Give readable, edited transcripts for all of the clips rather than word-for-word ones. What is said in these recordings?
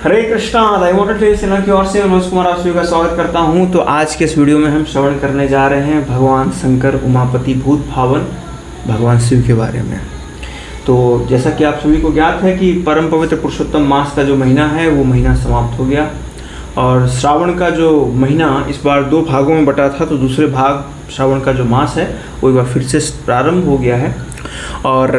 हरे Krishna दाइमोटर channel की ओर से मनोज कुमार आप सभी का स्वागत करता हूं। तो आज के इस वीडियो में हम श्रवण करने जा रहे हैं भगवान शंकर उमापति भूत भावन भगवान शिव के बारे में। तो जैसा कि आप सभी को ज्ञात है कि परम पवित्र पुरुषोत्तम मास का जो महीना है वो महीना समाप्त हो गया और श्रावण का जो महीना इस बार 2 भागों में बटा था। तो दूसरे भाग श्रावण का जो मास है वो एक बार फिर से प्रारंभ हो गया है और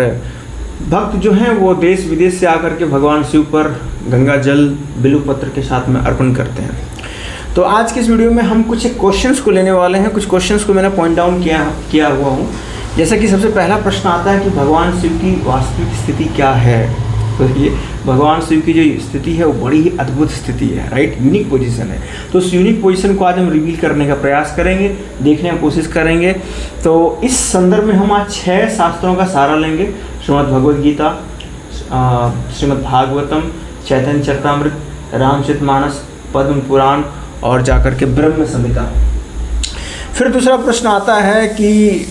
भक्त जो हैं वो देश विदेश से आकर के भगवान शिव पर गंगा जल बिल्वपत्र के साथ में अर्पण करते हैं। तो आज के इस वीडियो में हम कुछ क्वेश्चंस को लेने वाले हैं। कुछ क्वेश्चंस को मैंने पॉइंट डाउन किया हुआ हूँ। जैसा कि सबसे पहला प्रश्न आता है कि भगवान शिव की वास्तविक स्थिति क्या है। तो ये भगवान शिव की जो स्थिति है वो बड़ी ही अद्भुत स्थिति है, राइट, यूनिक पोजीशन है। तो उस यूनिक पोजीशन को आज हम रिवील करने का प्रयास करेंगे, देखने की कोशिश करेंगे। तो इस संदर्भ में हम आज 6 शास्त्रों का सहारा लेंगे। श्रीमद् भगवद गीता, श्रीमद् भागवतम, चैतन्य चरितामृत, रामचरितमानस, पद्म पुराण और जाकर के ब्रह्म संहिता। फिर दूसरा प्रश्न आता है कि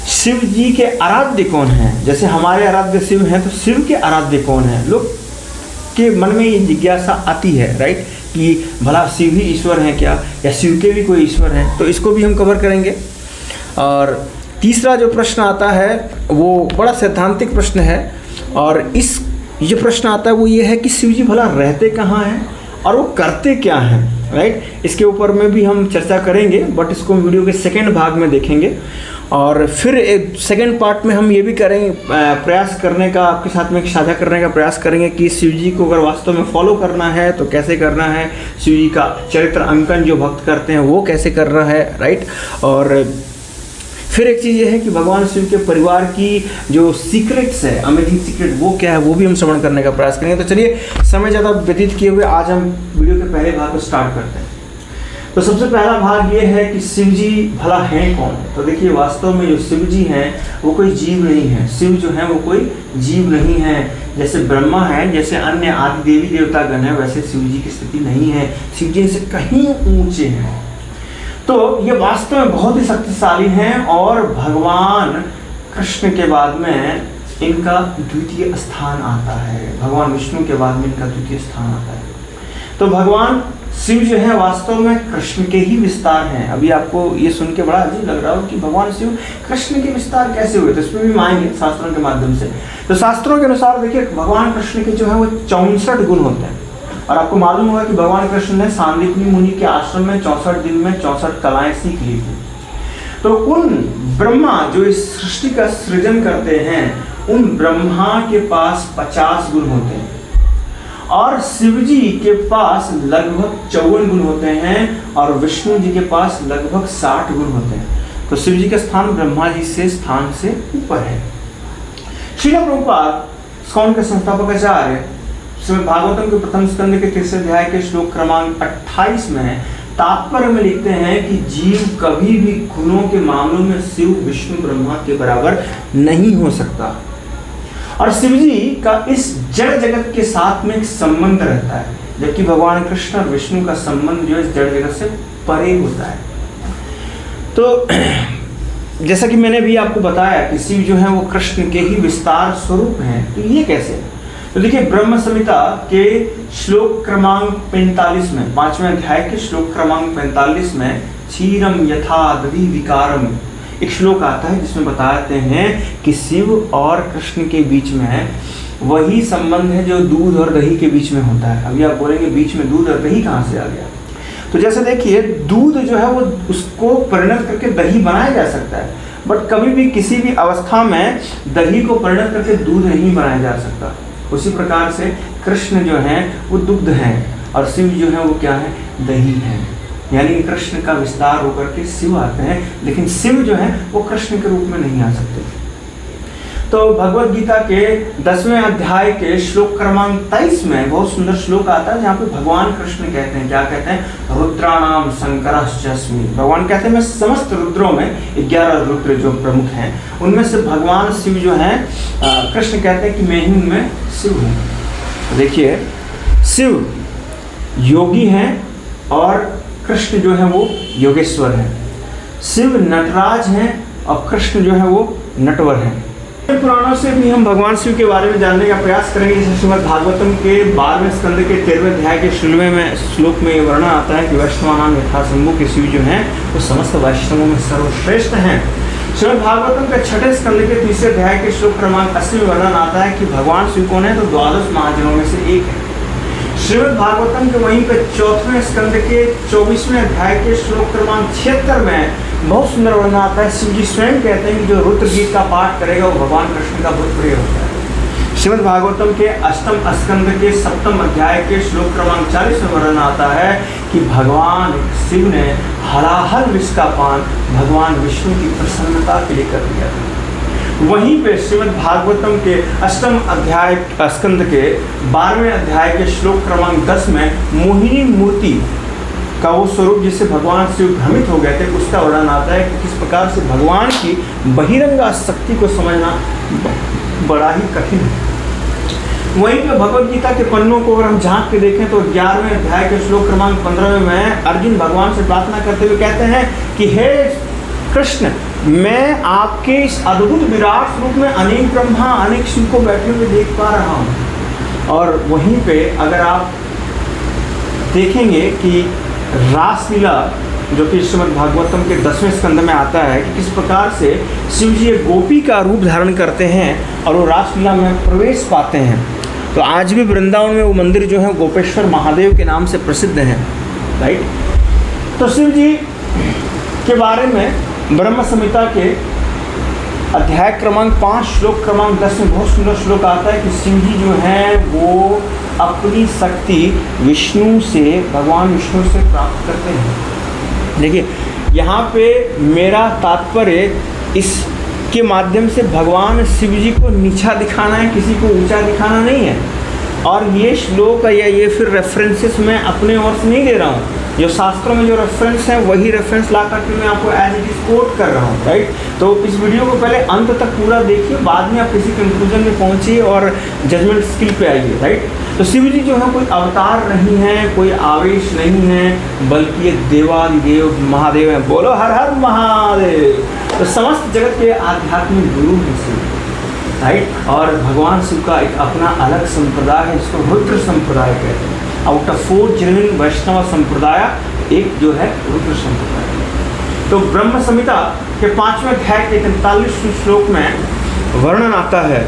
शिव जी के आराध्य कौन हैं। जैसे हमारे आराध्य शिव हैं तो शिव के आराध्य कौन हैं। लोग के मन में ये जिज्ञासा आती है, राइट, कि भला शिव ही ईश्वर हैं क्या, या शिव के भी कोई ईश्वर हैं। तो इसको भी हम कवर करेंगे। और तीसरा जो प्रश्न आता है वो बड़ा सैद्धांतिक प्रश्न है और ये प्रश्न आता है वो ये है कि शिव जी भला रहते कहाँ हैं और वो करते क्या हैं, राइट। इसके ऊपर में भी हम चर्चा करेंगे, बट इसको वीडियो के सेकेंड भाग में देखेंगे। और फिर एक सेकेंड पार्ट में हम ये भी करेंगे, प्रयास करने का, आपके साथ में साझा करने का प्रयास करेंगे कि शिव जी को अगर वास्तव में फॉलो करना है तो कैसे करना है, शिव जी का चरित्र अंकन जो भक्त करते हैं वो कैसे करना है, राइट। और फिर एक चीज़ ये है कि भगवान शिव के परिवार की जो सीक्रेट्स है, अमेजिंग सीक्रेट, वो क्या है, वो भी हम श्रवण करने का प्रयास करेंगे। तो चलिए समय ज़्यादा व्यतीत किए हुए आज हम वीडियो के पहले भाग को स्टार्ट करते हैं। तो सबसे पहला भाग ये है कि शिव जी भला हैं कौन। तो देखिए, वास्तव में जो शिव जी हैं वो कोई जीव नहीं है। शिव जो है वो कोई जीव नहीं है। जैसे ब्रह्मा है, जैसे अन्य आदि देवी देवतागण है, वैसे शिव जी की स्थिति नहीं है। शिव जी से कहीं ऊंचे हैं। तो ये वास्तव में बहुत ही शक्तिशाली हैं और भगवान कृष्ण के बाद में इनका द्वितीय स्थान आता है। भगवान विष्णु के बाद में इनका द्वितीय स्थान आता है। तो भगवान शिव जो है वास्तव में कृष्ण के ही विस्तार हैं। अभी आपको ये सुन के बड़ा अजीब लग रहा हो कि भगवान शिव कृष्ण के विस्तार कैसे हुए, तो इस पर भी हम आएंगे शास्त्रों के माध्यम से। तो शास्त्रों के अनुसार देखिए, भगवान कृष्ण के जो है वो 64 गुण होते हैं। और आपको मालूम होगा कि भगवान कृष्ण ने सांदीपनी मुनि के आश्रम में 64 दिन में 64 कलाएं सीख ली थी। तो उन ब्रह्मा जो इस सृष्टि का सृजन करते हैं, उन ब्रह्मा के पास 50 गुण होते हैं और शिव जी के पास लगभग 54 गुण होते हैं और विष्णु जी के पास लगभग 60 गुण होते हैं। तो शिव जी का स्थान ब्रह्मा जी से स्थान से ऊपर है। श्रील प्रभुपाद इस्कॉन के संस्थापक आचार्य श्रीमद् भागवतम के प्रथम स्कंद के 3 अध्याय के श्लोक क्रमांक 28 में तात्पर्य में लिखते हैं कि जीव कभी भी गुणों के मामलों में शिव विष्णु ब्रह्मा के बराबर नहीं हो सकता और शिव जी का इस जड़ जगत के साथ में एक संबंध रहता है, जबकि भगवान कृष्ण और विष्णु का संबंध जो इस जड़ जगत से परे होता है। तो जैसा कि मैंने भी आपको बताया कि शिव जो है वो कृष्ण के ही विस्तार स्वरूप हैं। तो ये कैसे? तो देखिए, ब्रह्म संहिता के श्लोक क्रमांक 45 में, 5वें अध्याय के श्लोक क्रमांक 45 में क्षीरम यथा दधि विकारम एक श्लोक आता है जिसमें बताते हैं कि शिव और कृष्ण के बीच में वही संबंध है जो दूध और दही के बीच में होता है। अभी आप बोलेंगे बीच में दूध और दही कहाँ से आ गया। तो जैसे देखिए, दूध जो है वो उसको परिणत करके दही बनाया जा सकता है, बट कभी भी किसी भी अवस्था में दही को परिणत करके दूध नहीं बनाया जा सकता। उसी प्रकार से कृष्ण जो हैं वो दुग्ध हैं और शिव जो है वो क्या है, दही है। यानी कृष्ण का विस्तार होकर के शिव आते हैं, लेकिन शिव जो है वो कृष्ण के रूप में नहीं आ सकते। तो भगवद गीता के 10वें अध्याय के श्लोक क्रमांक 23 में बहुत सुंदर श्लोक आता है जहाँ पे भगवान कृष्ण कहते हैं, क्या कहते हैं, रुद्राणाम शंकरश्चस्मि। भगवान कहते हैं मैं समस्त रुद्रों में 11 रुद्र जो प्रमुख हैं उनमें से भगवान शिव जो हैं, कृष्ण कहते हैं कि मैं ही उनमें शिव हूँ। देखिए, शिव योगी हैं और कृष्ण जो है वो योगेश्वर है। शिव नटराज हैं और कृष्ण जो है वो नटवर हैं। पुराणों से भी हम भगवान शिव के बारे में जानने का प्रयास करेंगे। जैसे श्रीमद् भागवतम के 12वें स्कंद के 13वें अध्याय के 16वें श्लोक में ये वर्णन आता है कि वैष्णवानाम यथासंभव के शिव जो हैं वो समस्त वैष्णवों में सर्वश्रेष्ठ हैं। श्रीमद् भागवतम के 6ठे स्कंद के 3रे अध्याय के श्लोक क्रमांक 80 में वर्णन आता है कि भगवान शिव कौन है, तो द्वादश महाजनों में से एक है। श्रीमद् भागवतम के वहीं पे 4वें स्कंद के 24वें अध्याय के श्लोक क्रमांक 76 में बहुत सुंदर वर्णन आता है। शिव जी स्वयं कहते हैं कि जो रुद्र गीत का पाठ करेगा वो भगवान कृष्ण का बहुत प्रिय होता है। श्रीमद् भागवतम के 8वें स्कंद के 7वें अध्याय के श्लोक क्रमांक 40 में वर्णन आता है कि भगवान शिव ने हलाहल विष का पान भगवान विष्णु की प्रसन्नता के लिए कर दिया था। वहीं पे श्रीमद् भागवतम के 8वें अध्याय स्कंद के 12वें अध्याय के श्लोक क्रमांक 10 में मोहिनी मूर्ति का वो स्वरूप जिससे भगवान शिव भ्रमित हो गए थे उसका वर्णन आता है कि किस प्रकार से भगवान की बहिरंग शक्ति को समझना बड़ा ही कठिन है। वहीं पे भगवद गीता के पन्नों को अगर हम झांक के देखें तो 11वें अध्याय के श्लोक क्रमांक 15 में अर्जुन भगवान से प्रार्थना करते हुए कहते हैं कि हे कृष्ण, मैं आपके इस अद्भुत विराट स्वरूप में अनेक ब्रह्मा अनेक शिव को बैठे हुए देख पा रहा हूँ। और वहीं पे अगर आप देखेंगे कि रासलीला जो कि श्रीमद् भागवतम के 10वें स्कंद में आता है कि किस प्रकार से शिव जी एक गोपी का रूप धारण करते हैं और वो रासलीला में प्रवेश पाते हैं। तो आज भी वृंदावन में वो मंदिर जो है गोपेश्वर महादेव के नाम से प्रसिद्ध है, राइट। तो शिव जी के बारे में ब्रह्म संहिता के अध्याय क्रमांक 5 श्लोक क्रमांक 10 में बहुत सुंदर श्लोक आता है कि शिव जी जो हैं वो अपनी शक्ति विष्णु से भगवान विष्णु से प्राप्त करते हैं। देखिए यहाँ पे मेरा तात्पर्य इसके माध्यम से भगवान शिव जी को नीचा दिखाना है, किसी को ऊंचा दिखाना नहीं है। और ये श्लोक या ये फिर रेफरेंसेस मैं अपने ओर से नहीं दे रहा हूँ, जो शास्त्रों में जो रेफरेंस है वही रेफरेंस ला करके मैं आपको एज इट इज कोट कर रहा हूँ, राइट। तो इस वीडियो को पहले अंत तक पूरा देखिए, बाद में आप किसी कंक्लूजन में पहुँचिए और जजमेंट स्किल पे आइए, राइट। तो शिव जी जो है कोई अवतार नहीं है, कोई आवेश नहीं है, बल्कि ये देवादिदेव महादेव हैं। बोलो हर हर महादेव। तो समस्त जगत के आध्यात्मिक गुरु हैं शिव, राइट। और भगवान शिव का एक अपना अलग संप्रदाय है जिसको रुद्र संप्रदाय कहते हैं। आउट ऑफ 4 जेन्युइन वैष्णव संप्रदाय एक जो है रुद्र संप्रदाय। तो ब्रह्म संहिता के 5वें अध्याय के 43वें श्लोक में वर्णन आता है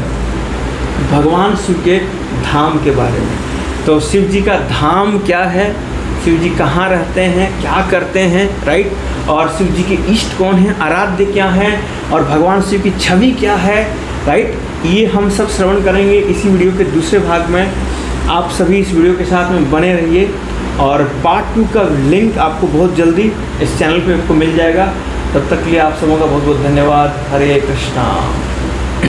भगवान शिव के धाम के बारे में। तो शिव जी का धाम क्या है, शिव जी कहाँ रहते हैं, क्या करते हैं, राइट। और शिव जी के इष्ट कौन हैं, आराध्य क्या हैं, और भगवान शिव की छवि क्या है, राइट। ये हम सब श्रवण करेंगे इसी वीडियो के दूसरे भाग में। आप सभी इस वीडियो के साथ में बने रहिए और पार्ट 2 का लिंक आपको बहुत जल्दी इस चैनल पे आपको मिल जाएगा। तब तक के लिए आप सबों का बहुत बहुत धन्यवाद। हरे कृष्णा।